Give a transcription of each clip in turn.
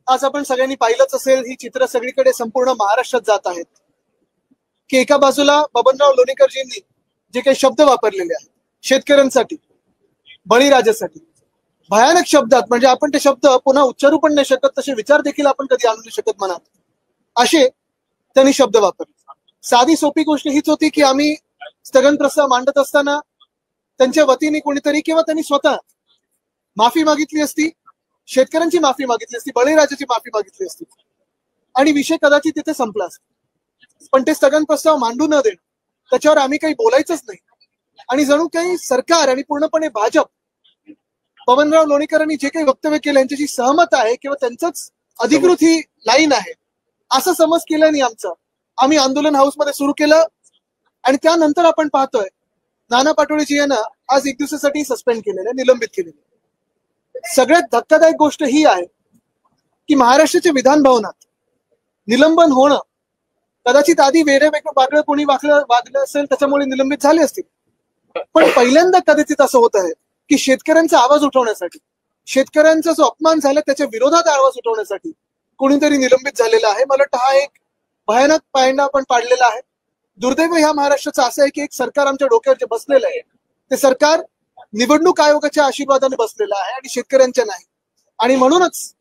आज आपण सगळ्यांनी पाहिलंच असेल, ही चित्र सगळीकडे संपूर्ण महाराष्ट्रात जात आहेत की एका बाजूला बबनराव लोणीकरजींनी जे काही शब्द वापरलेले आहेत शेतकऱ्यांसाठी, बळीराजासाठी, भयानक शब्दात, म्हणजे आपण ते शब्द पुन्हा उच्चारू पण नाही शकत, तसे विचार देखील आपण कधी आणू नाही शकत मनात, असे त्यांनी शब्द वापरले. साधी सोपी गोष्ट हीच होती की आम्ही स्थगन प्रस्ताव मांडत असताना त्यांच्या वतीने कोणीतरी किंवा त्यांनी स्वतः माफी मागितली असती, शेतकऱ्यांची माफी मागितली असती, बळीराजाची माफी मागितली असती आणि विषय कदाचित तिथे संपला असता. पण ते स्थगन प्रस्ताव मांडू न देणं, त्याच्यावर आम्ही काही बोलायचंच नाही आणि जणू काही सरकार आणि पूर्णपणे भाजप बबनराव लोणीकरांनी जे काही वक्तव्य केलं यांच्याशी सहमत आहे किंवा त्यांचंच अधिकृत ही लाईन आहे असं समज केल्याने आम्ही आंदोलन हाऊसमध्ये सुरू केलं आणि त्यानंतर आपण पाहतोय नाना पाटोळेजी यांना आज 1 दिवसासाठी सस्पेंड केलेलं, निलंबित केलेलं. सगळ्यात धक्कादायक गोष्ट ही आहे की महाराष्ट्राच्या विधान भवनात निलंबन होणं, कदाचित आधी वेगळं वागळं कोणी वागलं असेल त्याच्यामुळे निलंबित झाले असतील, पण पहिल्यांदा कदाचित असं होत आहे की शेतकऱ्यांचा आवाज उठवण्यासाठी, शेतकऱ्यांचा जो अपमान झाला त्याच्या विरोधात आवाज उठवण्यासाठी कोणीतरी निलंबित झालेला आहे. मला वाटतं हा एक भयानक पायंडा आपण पाडलेला आहे. दुर्दैव ह्या महाराष्ट्राचं असं आहे की एक सरकार आमच्या डोक्यावर जे बसलेलं आहे ते सरकार निवडणूक आयोगाच्या आशीर्वादाने बसलेलं आहे आणि शेतकऱ्यांच्या नाही. आणि म्हणूनच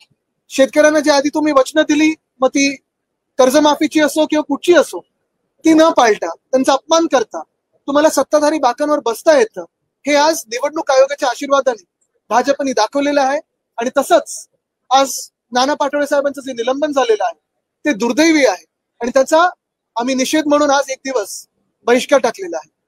शेतकऱ्यांना जे आधी तुम्ही वचनं दिली, मग ती कर्जमाफीची असो किंवा कुठची असो, ती न पाळता, त्यांचा अपमान करता तुम्हाला सत्ताधारी बाकांवर बसता येतं, हे आज निवडणूक आयोगाच्या आशीर्वादाने भाजपने दाखवलेलं आहे. आणि तसंच आज नाना पाटोळे साहेबांचं जे निलंबन झालेलं आहे ते दुर्दैवी आहे आणि त्याचा आम्ही निषेध म्हणून आज 1 दिवस बहिष्कार टाकलेला आहे.